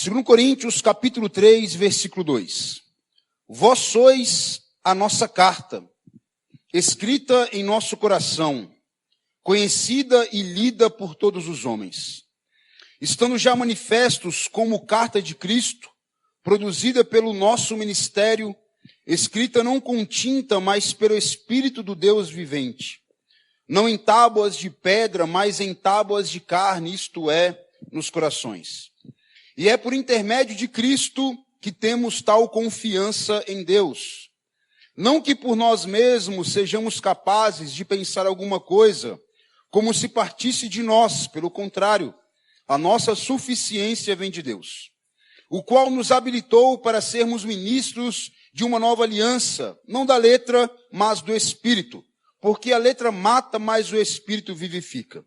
2 Coríntios, capítulo 3, versículo 2. Vós sois a nossa carta, escrita em nosso coração, conhecida e lida por todos os homens, estando já manifestos como carta de Cristo, produzida pelo nosso ministério, escrita não com tinta, mas pelo Espírito do Deus vivente, não em tábuas de pedra, mas em tábuas de carne, isto é, nos corações. E é por intermédio de Cristo que temos tal confiança em Deus. Não que por nós mesmos sejamos capazes de pensar alguma coisa, como se partisse de nós, pelo contrário, a nossa suficiência vem de Deus, o qual nos habilitou para sermos ministros de uma nova aliança, não da letra, mas do Espírito, porque a letra mata, mas o Espírito vivifica.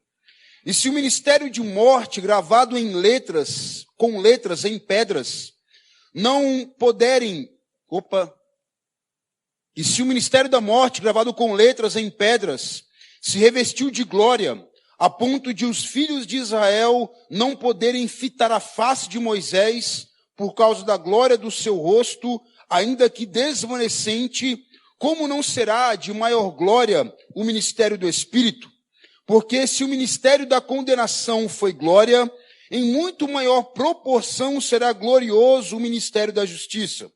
E se o ministério de morte gravado em letras, com letras em pedras, E se o ministério da morte gravado com letras em pedras se revestiu de glória, a ponto de os filhos de Israel não poderem fitar a face de Moisés por causa da glória do seu rosto, ainda que desvanecente, como não será de maior glória o ministério do Espírito? Porque se o ministério da condenação foi glória, em muito maior proporção será glorioso o ministério da justiça.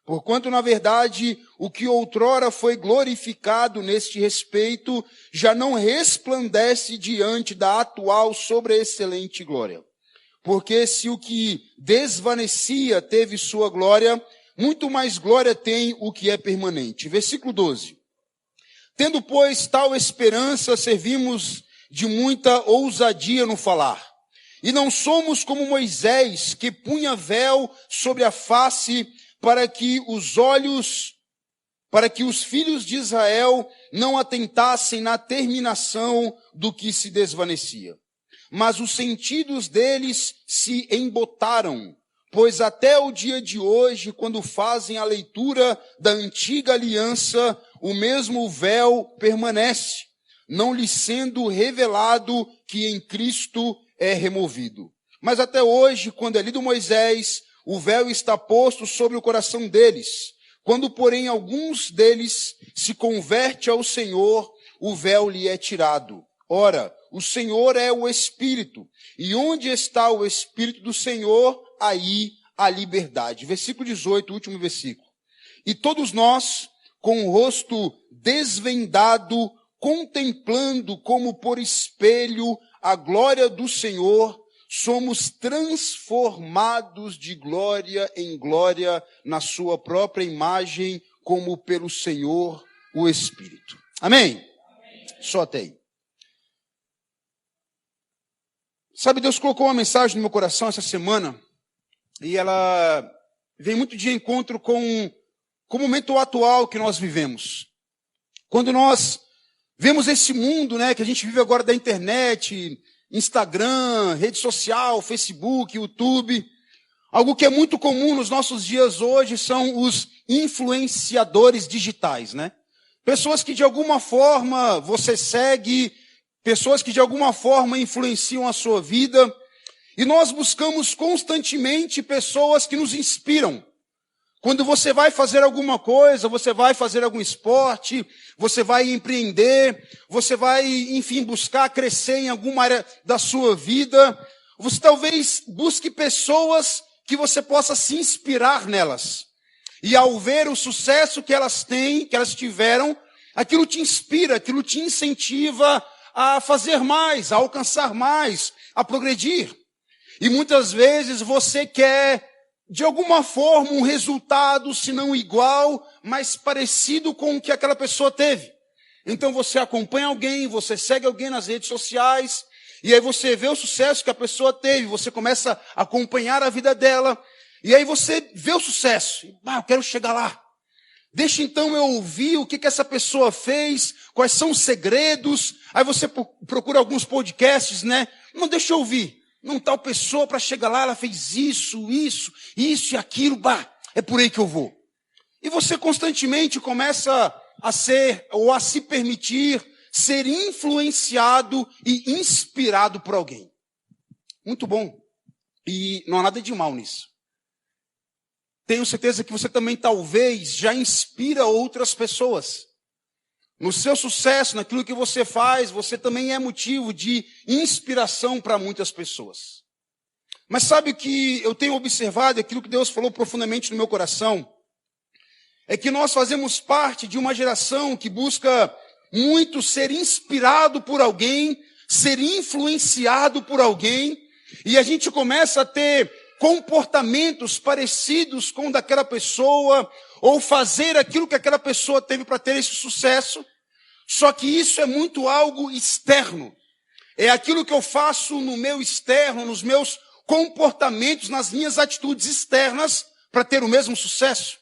Porquanto, na verdade, o que outrora foi glorificado neste respeito, já não resplandece diante da atual sobreexcelente glória. Porque se o que desvanecia teve sua glória, muito mais glória tem o que é permanente. Versículo 12. Tendo, pois, tal esperança, servimos de muita ousadia no falar. E não somos como Moisés, que punha véu sobre a face para que os filhos de Israel não atentassem na terminação do que se desvanecia. Mas os sentidos deles se embotaram, pois até o dia de hoje, quando fazem a leitura da antiga aliança, o mesmo véu permanece, não lhe sendo revelado que em Cristo é removido. Mas até hoje, quando é lido Moisés, o véu está posto sobre o coração deles. Quando, porém, alguns deles se converte ao Senhor, o véu lhe é tirado. Ora, o Senhor é o Espírito, e onde está o Espírito do Senhor, aí a liberdade. Versículo 18, último versículo. E todos nós, com o rosto desvendado, contemplando como por espelho a glória do Senhor, somos transformados de glória em glória na sua própria imagem, como pelo Senhor, o Espírito. Amém? Amém. Só até aí. Sabe, Deus colocou uma mensagem no meu coração essa semana, e ela vem muito de encontro com o momento atual que nós vivemos. Quando nós vemos esse mundo, que a gente vive agora da internet, Instagram, rede social, Facebook, YouTube, algo que é muito comum nos nossos dias hoje são os influenciadores digitais, Pessoas que de alguma forma você segue, pessoas que de alguma forma influenciam a sua vida, e nós buscamos constantemente pessoas que nos inspiram. Quando você vai fazer alguma coisa, você vai fazer algum esporte, você vai empreender, você vai, enfim, buscar crescer em alguma área da sua vida, você talvez busque pessoas que você possa se inspirar nelas. E ao ver o sucesso que elas têm, que elas tiveram, aquilo te inspira, aquilo te incentiva a fazer mais, a alcançar mais, a progredir. E muitas vezes você quer, de alguma forma, um resultado, se não igual, mas parecido com o que aquela pessoa teve. Então você acompanha alguém, você segue alguém nas redes sociais, e aí você vê o sucesso que a pessoa teve, você começa a acompanhar a vida dela, e aí você vê o sucesso. Eu quero chegar lá. Deixa então eu ouvir o que essa pessoa fez, quais são os segredos. Aí você procura alguns podcasts, Não, deixa eu ouvir. Não, tal pessoa para chegar lá, ela fez isso e aquilo. É por aí que eu vou. E você constantemente começa a ser, ou a se permitir, ser influenciado e inspirado por alguém. Muito bom. E não há nada de mal nisso. Tenho certeza que você também talvez já inspira outras pessoas. No seu sucesso, naquilo que você faz, você também é motivo de inspiração para muitas pessoas. Mas sabe o que eu tenho observado, aquilo que Deus falou profundamente no meu coração? É que nós fazemos parte de uma geração que busca muito ser inspirado por alguém, ser influenciado por alguém, e a gente começa a ter comportamentos parecidos com o daquela pessoa, ou fazer aquilo que aquela pessoa teve para ter esse sucesso. Só que isso é muito algo externo. É aquilo que eu faço no meu externo, nos meus comportamentos, nas minhas atitudes externas, para ter o mesmo sucesso.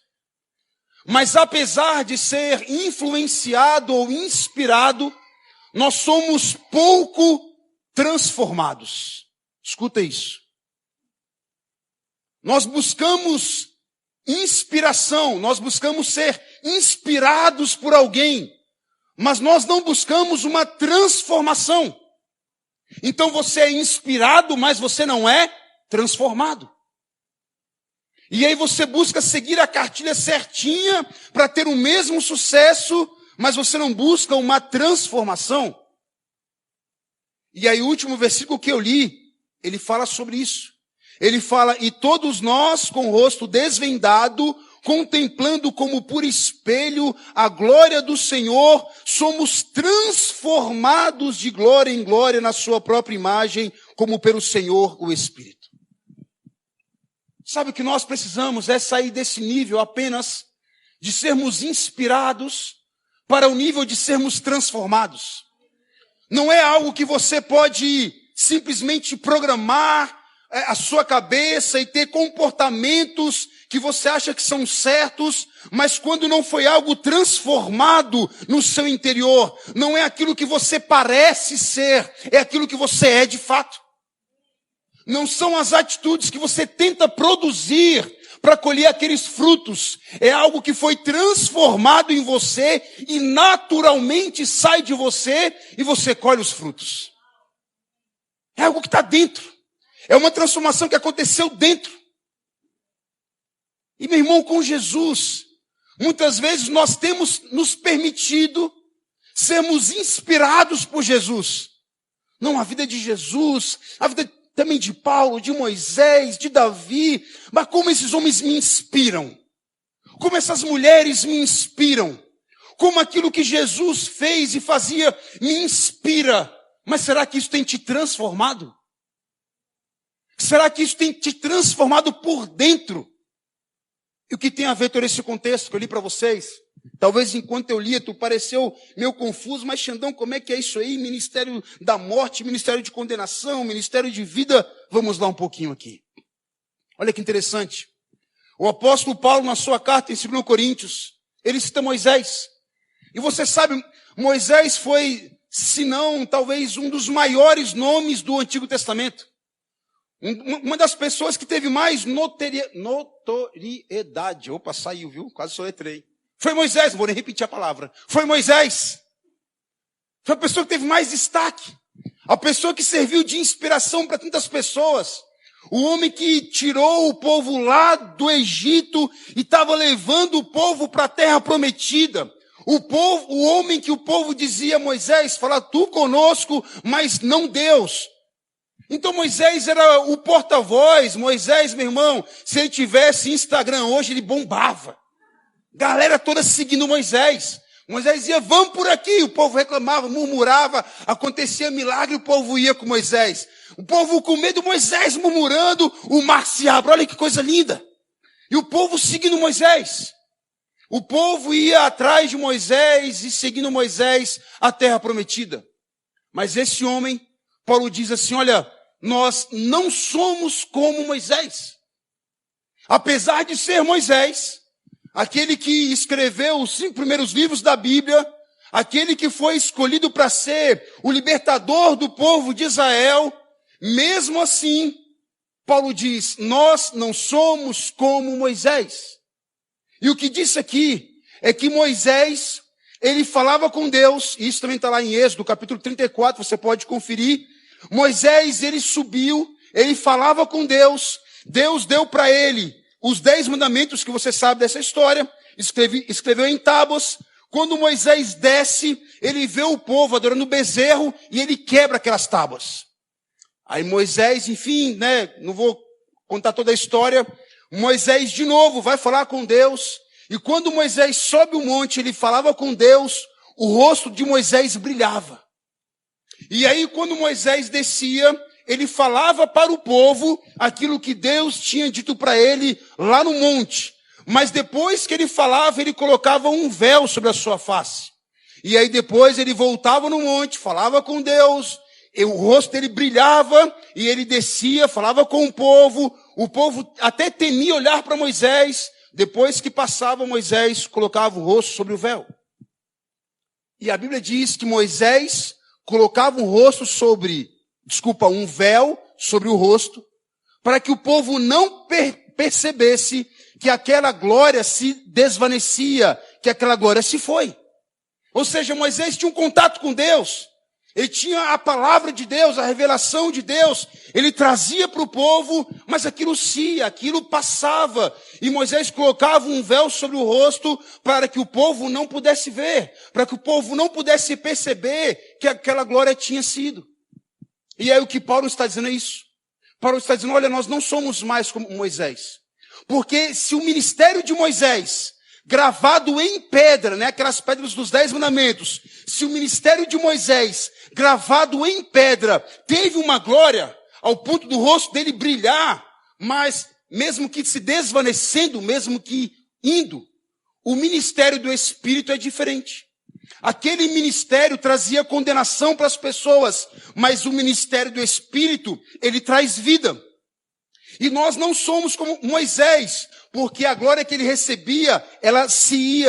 Mas apesar de ser influenciado ou inspirado, nós somos pouco transformados. Escuta isso. Nós buscamos inspiração, nós buscamos ser inspirados por alguém, mas nós não buscamos uma transformação. Então você é inspirado, mas você não é transformado. E aí você busca seguir a cartilha certinha para ter o mesmo sucesso, mas você não busca uma transformação. E aí o último versículo que eu li, ele fala sobre isso. Ele fala, e todos nós com o rosto desvendado, contemplando como por espelho a glória do Senhor, somos transformados de glória em glória na sua própria imagem, como pelo Senhor o Espírito. Sabe o que nós precisamos é sair desse nível apenas de sermos inspirados para o nível de sermos transformados. Não é algo que você pode simplesmente programar a sua cabeça e ter comportamentos que você acha que são certos, mas quando não foi algo transformado no seu interior, não é aquilo que você parece ser, é aquilo que você é de fato. Não são as atitudes que você tenta produzir para colher aqueles frutos, é algo que foi transformado em você e naturalmente sai de você e você colhe os frutos. É algo que está dentro. É uma transformação que aconteceu dentro. E meu irmão, com Jesus, muitas vezes nós temos nos permitido sermos inspirados por Jesus. Não, a vida de Jesus, a vida também de Paulo, de Moisés, de Davi, mas como esses homens me inspiram. Como essas mulheres me inspiram. Como aquilo que Jesus fez e fazia me inspira. Mas será que isso tem te transformado? Será que isso tem te transformado por dentro? E o que tem a ver todo esse contexto que eu li para vocês? Talvez enquanto eu lia, tu pareceu meio confuso, mas Xandão, como é que é isso aí? Ministério da morte, ministério de condenação, ministério de vida. Vamos lá um pouquinho aqui. Olha que interessante. O apóstolo Paulo, na sua carta em 2 Coríntios, ele cita Moisés. E você sabe, Moisés foi, se não, talvez um dos maiores nomes do Antigo Testamento. Uma das pessoas que teve mais notoriedade. Opa, saiu, viu? Quase soletrei. Foi Moisés, vou nem repetir a palavra. Foi Moisés. Foi a pessoa que teve mais destaque. A pessoa que serviu de inspiração para tantas pessoas. O homem que tirou o povo lá do Egito e estava levando o povo para a terra prometida. O homem que o povo dizia, Moisés, fala tu conosco, mas não Deus. Então Moisés era o porta-voz. Moisés, meu irmão, se ele tivesse Instagram hoje, ele bombava. Galera toda seguindo Moisés. Moisés dizia, vamos por aqui. O povo reclamava, murmurava, acontecia milagre, o povo ia com Moisés. O povo com medo, Moisés murmurando, o mar se abre. Olha que coisa linda. E o povo seguindo Moisés. O povo ia atrás de Moisés e seguindo Moisés à terra prometida. Mas esse homem, Paulo diz assim, olha, nós não somos como Moisés. Apesar de ser Moisés, aquele que escreveu os 5 primeiros livros da Bíblia, aquele que foi escolhido para ser o libertador do povo de Israel, mesmo assim, Paulo diz, nós não somos como Moisés. E o que disse aqui é que Moisés, ele falava com Deus, e isso também está lá em Êxodo, capítulo 34, você pode conferir. Moisés, ele subiu ele falava com Deus, Deus deu para ele os 10 mandamentos, que você sabe dessa história, escreveu em tábuas. Quando Moisés desce, ele vê o povo adorando o bezerro e ele quebra aquelas tábuas. Aí Moisés, enfim, não vou contar toda a história, Moisés de novo vai falar com Deus, e quando Moisés sobe o monte, ele falava com Deus, o rosto de Moisés brilhava. E aí quando Moisés descia, ele falava para o povo aquilo que Deus tinha dito para ele lá no monte. Mas depois que ele falava, ele colocava um véu sobre a sua face. E aí depois ele voltava no monte, falava com Deus, e o rosto dele brilhava, e ele descia, falava com o povo até temia olhar para Moisés. Depois que passava, Moisés colocava o rosto sobre o véu. E a Bíblia diz que Moisés colocava um véu sobre o rosto, para que o povo não percebesse que aquela glória se desvanecia, que aquela glória se foi. Ou seja, Moisés tinha um contato com Deus, ele tinha a palavra de Deus, a revelação de Deus, ele trazia para o povo, mas aquilo passava, e Moisés colocava um véu sobre o rosto, para que o povo não pudesse ver, para que o povo não pudesse perceber que aquela glória tinha sido. E aí o que Paulo está dizendo é isso. Paulo está dizendo, olha, nós não somos mais como Moisés. Porque se o ministério de Moisés, gravado em pedra, aquelas pedras dos 10 mandamentos, se o ministério de Moisés, gravado em pedra, teve uma glória, ao ponto do rosto dele brilhar, mas mesmo que se desvanecendo, mesmo que indo, o ministério do Espírito é diferente. Aquele ministério trazia condenação para as pessoas, mas o ministério do Espírito, ele traz vida. E nós não somos como Moisés, porque a glória que ele recebia, ela se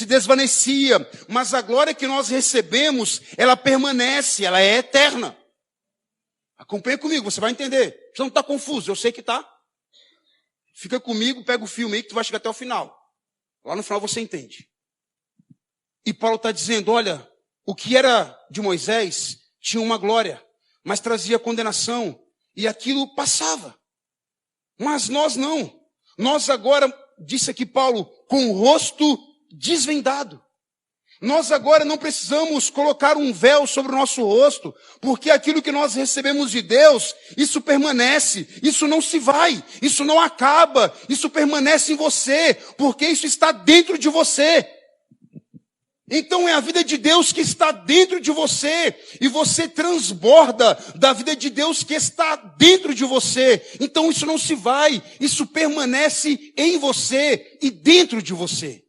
desvanecia, mas a glória que nós recebemos, ela permanece, ela é eterna. Acompanhe comigo, você vai entender. Você não está confuso, eu sei que está. Fica comigo, pega o filme aí que tu vai chegar até o final. Lá no final você entende. E Paulo está dizendo, olha, o que era de Moisés tinha uma glória, mas trazia condenação, e aquilo passava. Mas nós não. Nós agora, disse aqui Paulo, com o rosto desvendado. Nós agora não precisamos colocar um véu sobre o nosso rosto, porque aquilo que nós recebemos de Deus, isso permanece, isso não se vai, isso não acaba, isso permanece em você, porque isso está dentro de você. Então é a vida de Deus que está dentro de você, e você transborda da vida de Deus que está dentro de você. Então isso não se vai, isso permanece em você e dentro de você.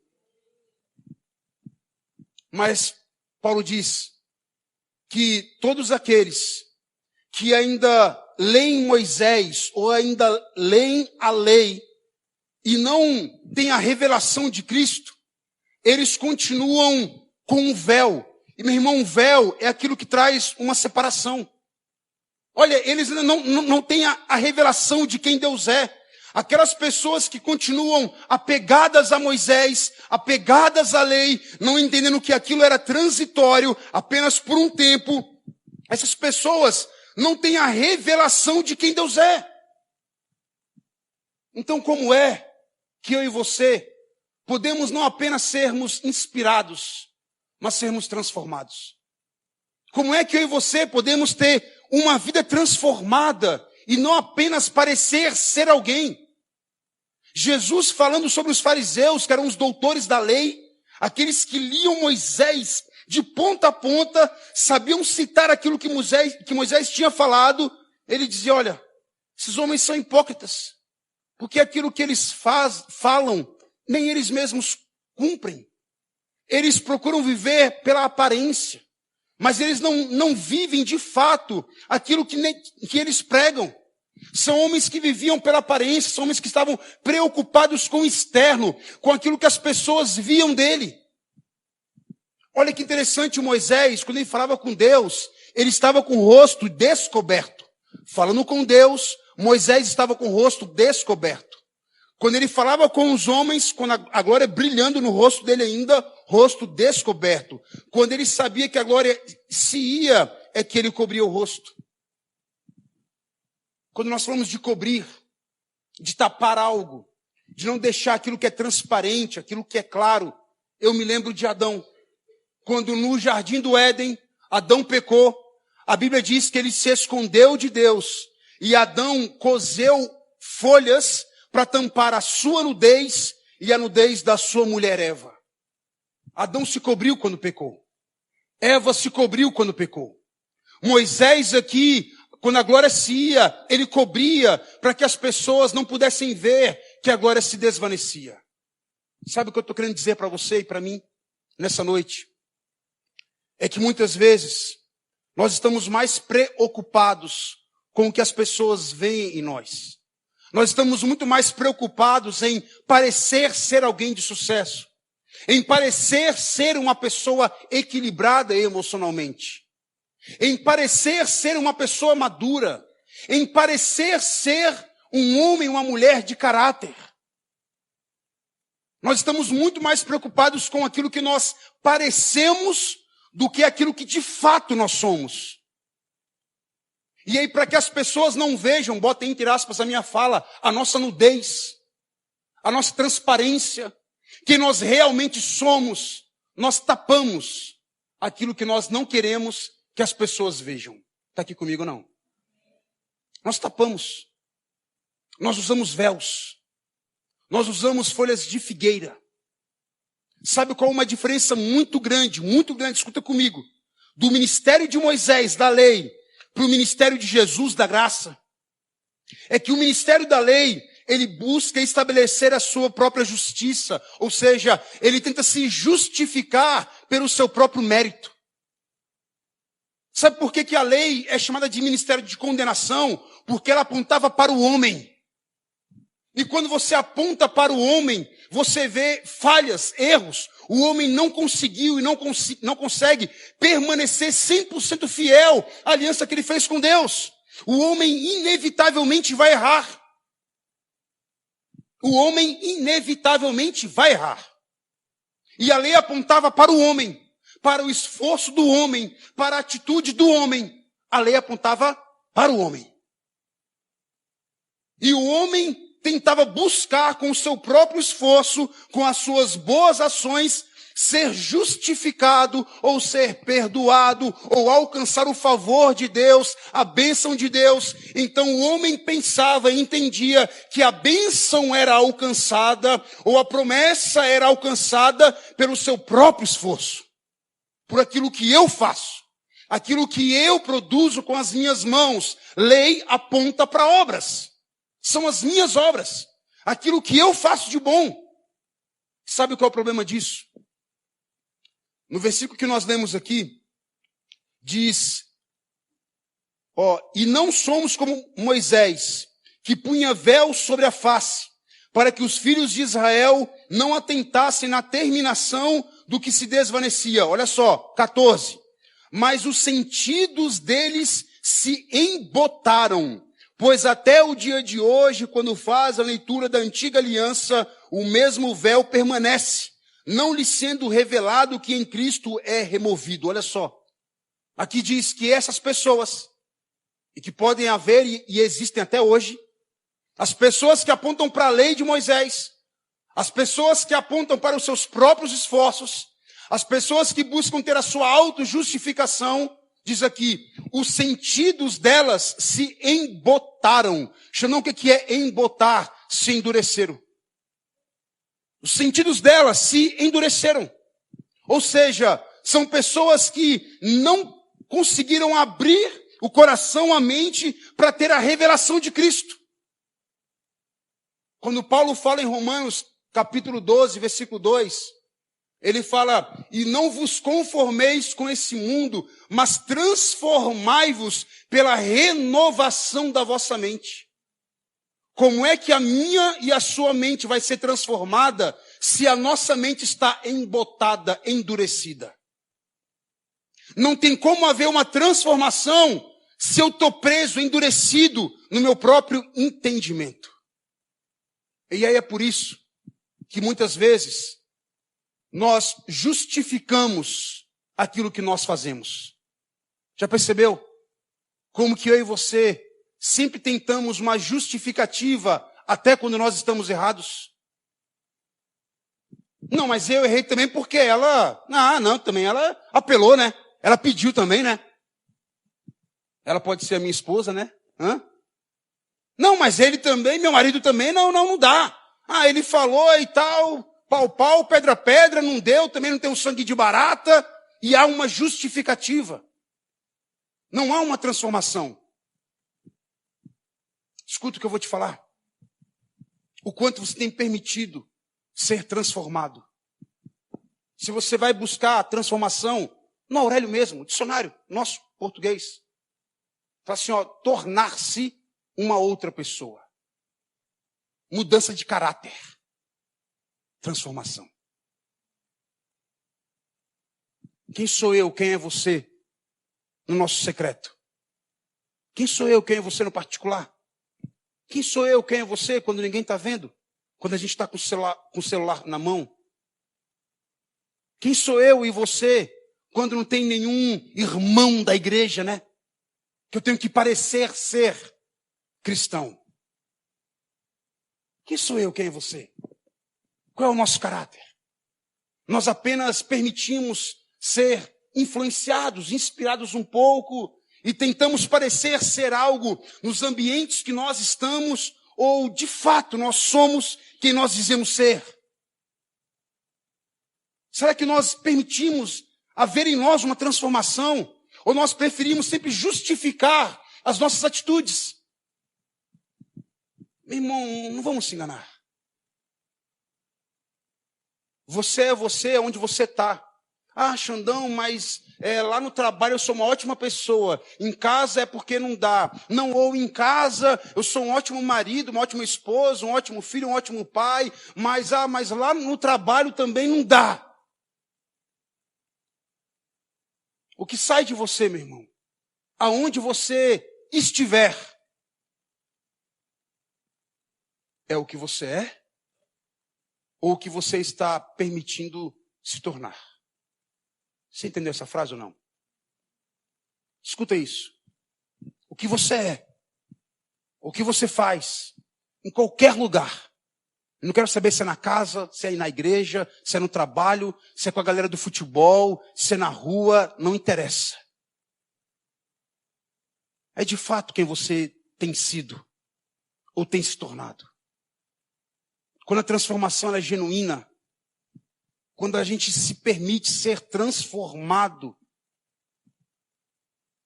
Mas Paulo diz que todos aqueles que ainda leem Moisés, ou ainda leem a lei, e não têm a revelação de Cristo, eles continuam com um véu. E, meu irmão, um véu é aquilo que traz uma separação. Olha, eles ainda não têm a revelação de quem Deus é. Aquelas pessoas que continuam apegadas a Moisés, apegadas à lei, não entendendo que aquilo era transitório, apenas por um tempo, essas pessoas não têm a revelação de quem Deus é. Então, como é que eu e você podemos não apenas sermos inspirados, mas sermos transformados? Como é que eu e você podemos ter uma vida transformada e não apenas parecer ser alguém? Jesus, falando sobre os fariseus, que eram os doutores da lei, aqueles que liam Moisés de ponta a ponta, sabiam citar aquilo que Moisés tinha falado, ele dizia, olha, esses homens são hipócritas, porque aquilo que eles falam, nem eles mesmos cumprem. Eles procuram viver pela aparência, mas eles não vivem de fato aquilo que eles pregam. São homens que viviam pela aparência, são homens que estavam preocupados com o externo, com aquilo que as pessoas viam dele. Olha que interessante, Moisés, quando ele falava com Deus, ele estava com o rosto descoberto. Falando com Deus, Moisés estava com o rosto descoberto. Quando ele falava com os homens, quando a glória brilhando no rosto dele ainda, rosto descoberto. Quando ele sabia que a glória se ia, é que ele cobria o rosto. quando nós falamos de cobrir, de tapar algo, de não deixar aquilo que é transparente, aquilo que é claro, eu me lembro de Adão. Quando no jardim do Éden, Adão pecou, a Bíblia diz que ele se escondeu de Deus. E Adão coseu folhas para tampar a sua nudez e a nudez da sua mulher Eva. Adão se cobriu quando pecou. Eva se cobriu quando pecou. Moisés aqui, quando a glória se ia, ele cobria para que as pessoas não pudessem ver que a glória se desvanecia. Sabe o que eu estou querendo dizer para você e para mim nessa noite? É que muitas vezes nós estamos mais preocupados com o que as pessoas veem em nós. Nós estamos muito mais preocupados em parecer ser alguém de sucesso, em parecer ser uma pessoa equilibrada emocionalmente, em parecer ser uma pessoa madura, em parecer ser um homem, uma mulher de caráter. Nós estamos muito mais preocupados com aquilo que nós parecemos do que aquilo que de fato nós somos. E aí, para que as pessoas não vejam, botem entre aspas a minha fala, a nossa nudez, a nossa transparência, que nós realmente somos, nós tapamos aquilo que nós não queremos que as pessoas vejam. Está aqui comigo, não? Nós tapamos. Nós usamos véus. Nós usamos folhas de figueira. Sabe qual é uma diferença muito grande, escuta comigo, do ministério de Moisés, da lei, para o ministério de Jesus, da graça? É que o ministério da lei, ele busca estabelecer a sua própria justiça, ou seja, ele tenta se justificar pelo seu próprio mérito. Sabe por que a lei é chamada de ministério de condenação? Porque ela apontava para o homem. E quando você aponta para o homem, você vê falhas, erros. O homem não conseguiu e não consegue permanecer 100% fiel à aliança que ele fez com Deus. O homem inevitavelmente vai errar. O homem inevitavelmente vai errar. E a lei apontava para o homem, para o esforço do homem, para a atitude do homem. A lei apontava para o homem. E o homem tentava buscar com o seu próprio esforço, com as suas boas ações, ser justificado, ou ser perdoado, ou alcançar o favor de Deus, a bênção de Deus. Então o homem pensava e entendia que a bênção era alcançada, ou a promessa era alcançada pelo seu próprio esforço, por aquilo que eu faço, aquilo que eu produzo com as minhas mãos. Lei aponta para obras. São as minhas obras, aquilo que eu faço de bom. Sabe qual é o problema disso? No versículo que nós lemos aqui, diz, e não somos como Moisés, que punha véu sobre a face, para que os filhos de Israel não atentassem na terminação do que se desvanecia. Olha só, 14. Mas os sentidos deles se embotaram. Pois até o dia de hoje, quando faz a leitura da antiga aliança, o mesmo véu permanece, não lhe sendo revelado que em Cristo é removido. Olha só, aqui diz que essas pessoas, e que podem haver e existem até hoje, as pessoas que apontam para a lei de Moisés, as pessoas que apontam para os seus próprios esforços, as pessoas que buscam ter a sua autojustificação, diz aqui, os sentidos delas se embotaram. Não, o que é embotar? Se endureceram. Os sentidos delas se endureceram. Ou seja, são pessoas que não conseguiram abrir o coração, a mente, para ter a revelação de Cristo. Quando Paulo fala em Romanos, capítulo 12, versículo 2, ele fala, e não vos conformeis com esse mundo, mas transformai-vos pela renovação da vossa mente. Como é que a minha e a sua mente vai ser transformada se a nossa mente está embotada, endurecida? Não tem como haver uma transformação se eu estou preso, endurecido no meu próprio entendimento. E aí é por isso que muitas vezes nós justificamos aquilo que nós fazemos. Já percebeu? Como que eu e você sempre tentamos uma justificativa até quando nós estamos errados? Não, mas eu errei também porque ela... também ela apelou, né? Ela pediu também, né? Ela pode ser a minha esposa, né? Não, mas ele também, meu marido também, não dá. Ele falou e tal, pau, pedra, não deu, também não tem um sangue de barata, e há uma justificativa. Não há uma transformação. Escuta o que eu vou te falar. O quanto você tem permitido ser transformado. Se você vai buscar a transformação, no Aurélio mesmo, dicionário, nosso português. Fala assim, tornar-se uma outra pessoa. Mudança de caráter. Transformação. Quem sou eu, quem é você no nosso secreto? Quem sou eu, quem é você no particular? Quem sou eu, quem é você quando ninguém está vendo? Quando a gente está com o celular na mão? Quem sou eu e você quando não tem nenhum irmão da igreja, né? Que eu tenho que parecer ser cristão. Quem sou eu, quem é você? Qual é o nosso caráter? Nós apenas permitimos ser influenciados, inspirados um pouco e tentamos parecer ser algo nos ambientes que nós estamos ou de fato nós somos quem nós dizemos ser? Será que nós permitimos haver em nós uma transformação? Ou nós preferimos sempre justificar as nossas atitudes? Meu irmão, não vamos se enganar. Você é você onde você está. Xandão, mas lá no trabalho eu sou uma ótima pessoa. Em casa é porque não dá. Não, ou em casa eu sou um ótimo marido, uma ótima esposa, um ótimo filho, um ótimo pai. Mas lá no trabalho também não dá. O que sai de você, meu irmão, aonde você estiver, é o que você é ou o que você está permitindo se tornar? Você entendeu essa frase ou não? Escuta isso. O que você é, o que você faz, em qualquer lugar. Eu não quero saber se é na casa, se é na igreja, se é no trabalho, se é com a galera do futebol, se é na rua, não interessa. É de fato quem você tem sido ou tem se tornado. Quando a transformação é genuína, quando a gente se permite ser transformado,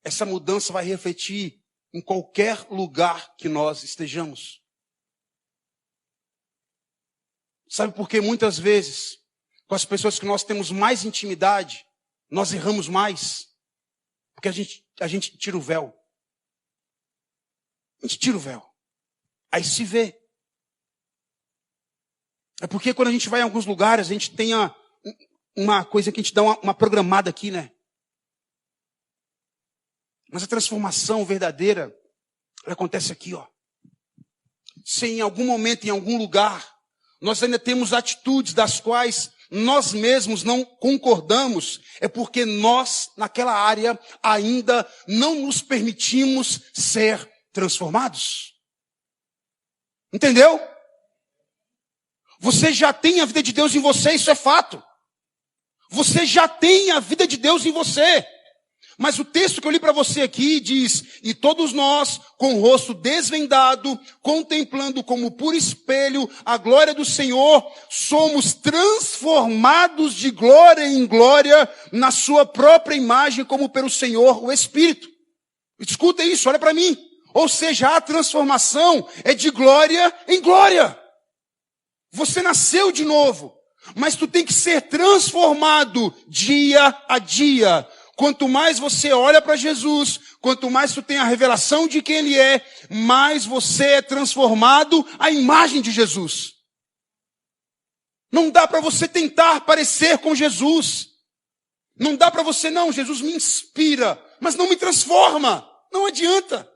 essa mudança vai refletir em qualquer lugar que nós estejamos. Sabe por que muitas vezes, com as pessoas que nós temos mais intimidade, nós erramos mais? Porque a gente tira o véu. A gente tira o véu. Aí se vê. É porque quando a gente vai em alguns lugares, a gente tem uma coisa que a gente dá uma programada aqui, né? Mas a transformação verdadeira, ela acontece aqui, ó. Se em algum momento, em algum lugar, nós ainda temos atitudes das quais nós mesmos não concordamos, é porque nós, naquela área, ainda não nos permitimos ser transformados. Entendeu? Você já tem a vida de Deus em você, isso é fato. Você já tem a vida de Deus em você. Mas o texto que eu li para você aqui diz: e todos nós, com o rosto desvendado, contemplando como por espelho a glória do Senhor, somos transformados de glória em glória na sua própria imagem, como pelo Senhor, o Espírito. Escuta isso, olha para mim. Ou seja, a transformação é de glória em glória. Você nasceu de novo, mas tu tem que ser transformado dia a dia. Quanto mais você olha para Jesus, quanto mais tu tem a revelação de quem Ele é, mais você é transformado à imagem de Jesus. Não dá para você tentar parecer com Jesus. Não dá para você, não, Jesus me inspira, mas não me transforma. Não adianta.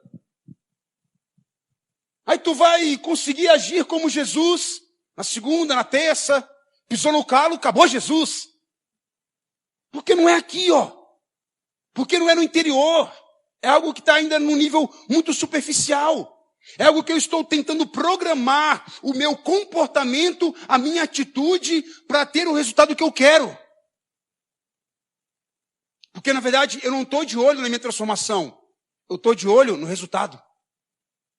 Aí tu vai conseguir agir como Jesus, na segunda, na terça, pisou no calo, acabou Jesus. Porque não é aqui, ó. Porque não é no interior. É algo que está ainda num nível muito superficial. É algo que eu estou tentando programar o meu comportamento, a minha atitude, para ter o resultado que eu quero. Porque, na verdade, eu não estou de olho na minha transformação. Eu estou de olho no resultado.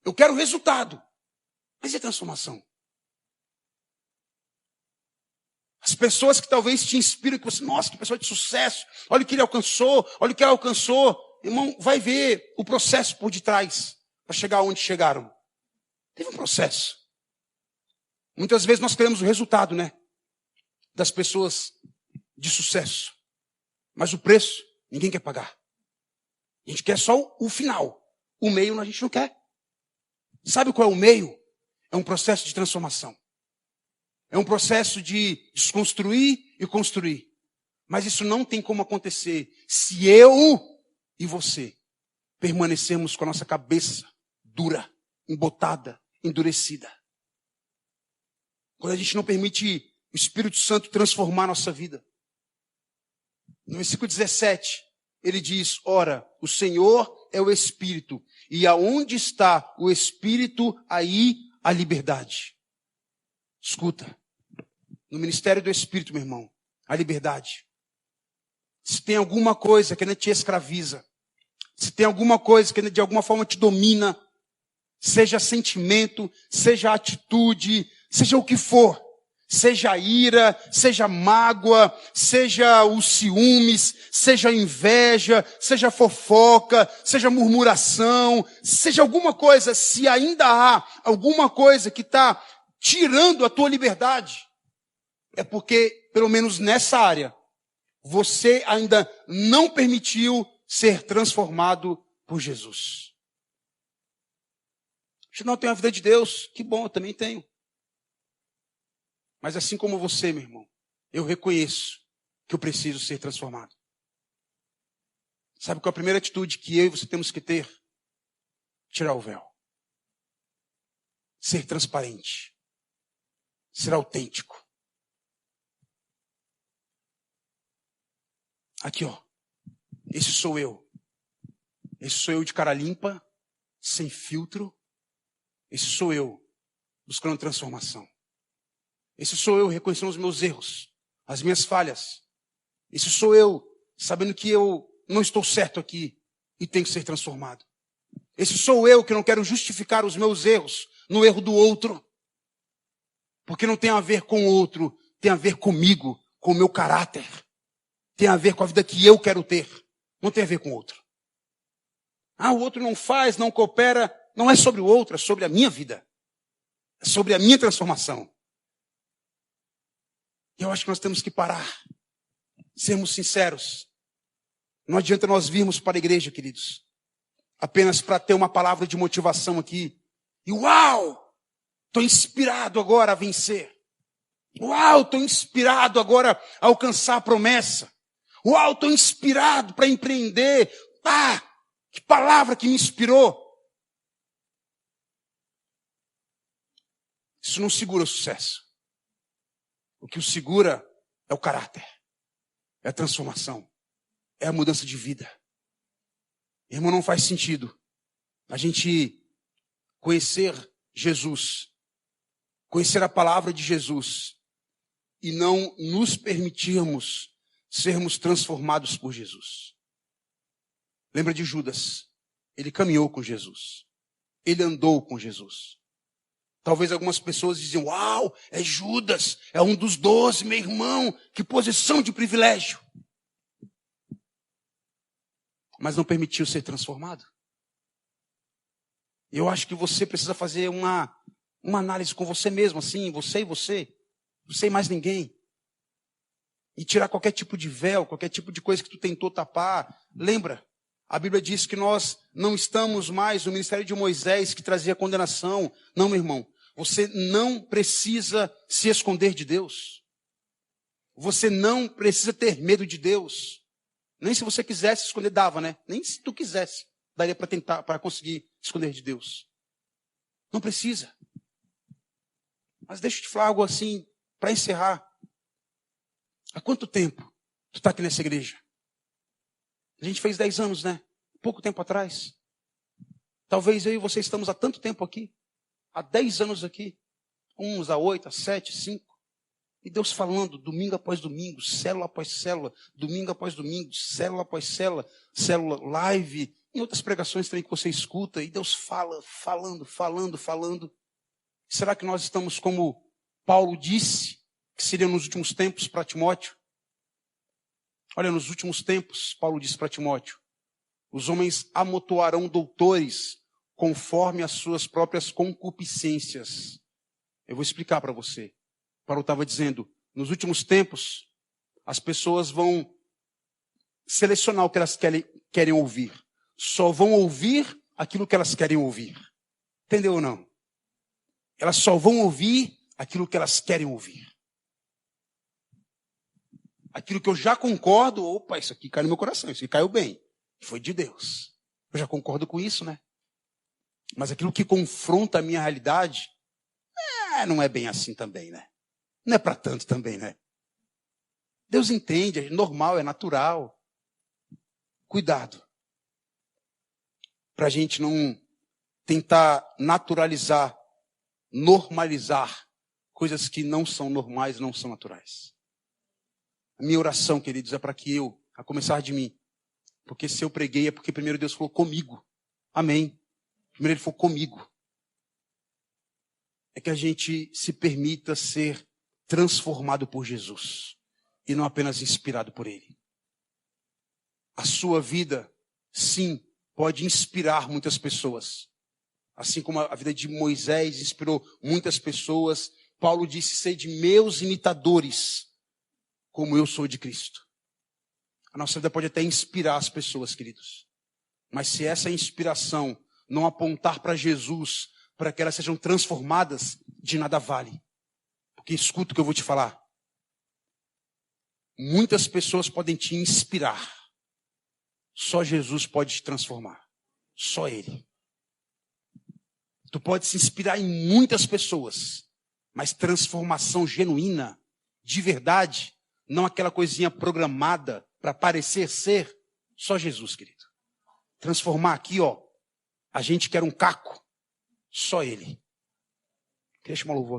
Eu quero o resultado. Mas e a transformação? As pessoas que talvez te inspiram, que você, nossa, que pessoa de sucesso, olha o que ele alcançou, olha o que ela alcançou. Irmão, vai ver o processo por detrás, para chegar onde chegaram. Teve um processo. Muitas vezes nós queremos o resultado, né? Das pessoas de sucesso. Mas o preço, ninguém quer pagar. A gente quer só o final. O meio a gente não quer. Sabe qual é o meio? É um processo de transformação. É um processo de desconstruir e construir. Mas isso não tem como acontecer se eu e você permanecermos com a nossa cabeça dura, embotada, endurecida. Quando a gente não permite o Espírito Santo transformar a nossa vida. No versículo 17, ele diz, ora, o Senhor é o Espírito, e aonde está o Espírito, aí a liberdade. Escuta, no ministério do Espírito, meu irmão, a liberdade. Se tem alguma coisa que ainda te escraviza, se tem alguma coisa que ainda de alguma forma te domina, seja sentimento, seja atitude, seja o que for, seja ira, seja mágoa, seja os ciúmes, seja inveja, seja fofoca, seja murmuração, seja alguma coisa, se ainda há alguma coisa que está tirando a tua liberdade, é porque, pelo menos nessa área, você ainda não permitiu ser transformado por Jesus. Se não tem a vida de Deus, que bom, eu também tenho. Mas assim como você, meu irmão, eu reconheço que eu preciso ser transformado. Sabe qual é a primeira atitude que eu e você temos que ter? Tirar o véu. Ser transparente. Ser autêntico. Aqui, ó. Esse sou eu. Esse sou eu de cara limpa, sem filtro. Esse sou eu, buscando transformação. Esse sou eu reconhecendo os meus erros, as minhas falhas. Esse sou eu sabendo que eu não estou certo aqui e tenho que ser transformado. Esse sou eu que não quero justificar os meus erros no erro do outro. Porque não tem a ver com o outro, tem a ver comigo, com o meu caráter. Tem a ver com a vida que eu quero ter. Não tem a ver com o outro. Ah, o outro não faz, não coopera. Não é sobre o outro, é sobre a minha vida. É sobre a minha transformação. E eu acho que nós temos que parar. Sermos sinceros. Não adianta nós virmos para a igreja, queridos. Apenas para ter uma palavra de motivação aqui. E uau! Estou inspirado agora a vencer. Uau! Estou inspirado agora a alcançar a promessa. Uau! Estou inspirado para empreender. Ah! Que palavra que me inspirou. Isso não segura o sucesso. O que o segura é o caráter. É a transformação. É a mudança de vida. Irmão, não faz sentido a gente conhecer Jesus, conhecer a palavra de Jesus e não nos permitirmos sermos transformados por Jesus. Lembra de Judas? Ele caminhou com Jesus. Ele andou com Jesus. Talvez algumas pessoas diziam, uau, é Judas, é um dos 12, meu irmão, que posição de privilégio. Mas não permitiu ser transformado. Eu acho que você precisa fazer uma análise com você mesmo, assim, você e mais ninguém. E tirar qualquer tipo de véu, qualquer tipo de coisa que tu tentou tapar. Lembra? A Bíblia diz que nós não estamos mais no ministério de Moisés que trazia condenação. Não, meu irmão. Você não precisa se esconder de Deus. Você não precisa ter medo de Deus. Nem se você quisesse esconder, dava, né? Nem se tu quisesse, daria para tentar, para conseguir esconder de Deus. Não precisa. Mas deixa eu te falar algo assim, para encerrar. Há quanto tempo tu está aqui nessa igreja? A gente fez 10 anos, né? pouco tempo atrás. Talvez eu e você estamos há tanto tempo aqui, há 10 anos aqui, uns há 8, há 7, 5. E Deus falando, domingo após domingo, célula após célula, domingo após domingo, célula após célula, célula live, em outras pregações também que você escuta, e Deus fala, falando. Será que nós estamos como Paulo disse, que seria nos últimos tempos para Timóteo? Olha, nos últimos tempos, Paulo disse para Timóteo, os homens amontoarão doutores conforme as suas próprias concupiscências. Eu vou explicar para você. Paulo estava dizendo, nos últimos tempos, as pessoas vão selecionar o que elas querem ouvir. Só vão ouvir aquilo que elas querem ouvir. Entendeu ou não? Elas só vão ouvir aquilo que elas querem ouvir. Aquilo que eu já concordo, opa, isso aqui caiu no meu coração, isso aqui caiu bem. Foi de Deus. Eu já concordo com isso, né? Mas aquilo que confronta a minha realidade, não é bem assim também, né? Não é para tanto também, né? Deus entende, é normal, é natural. Cuidado. Para a gente não tentar naturalizar, normalizar coisas que não são normais, não são naturais. A minha oração, queridos, é para que eu, a começar de mim, porque se eu preguei é porque primeiro Deus falou comigo. Amém. Primeiro Ele falou comigo. É que a gente se permita ser transformado por Jesus e não apenas inspirado por Ele. A sua vida, sim, pode inspirar muitas pessoas. Assim como a vida de Moisés inspirou muitas pessoas, Paulo disse, sede meus imitadores, como eu sou de Cristo. A nossa vida pode até inspirar as pessoas, queridos. Mas se essa inspiração não apontar para Jesus, para que elas sejam transformadas, de nada vale. Porque escuta o que eu vou te falar. Muitas pessoas podem te inspirar. Só Jesus pode te transformar. Só Ele. Tu pode se inspirar em muitas pessoas, mas transformação genuína, de verdade, não aquela coisinha programada para parecer ser, só Jesus, querido. Transformar aqui, ó, a gente quer um caco, só Ele. Queria chamar o louvor.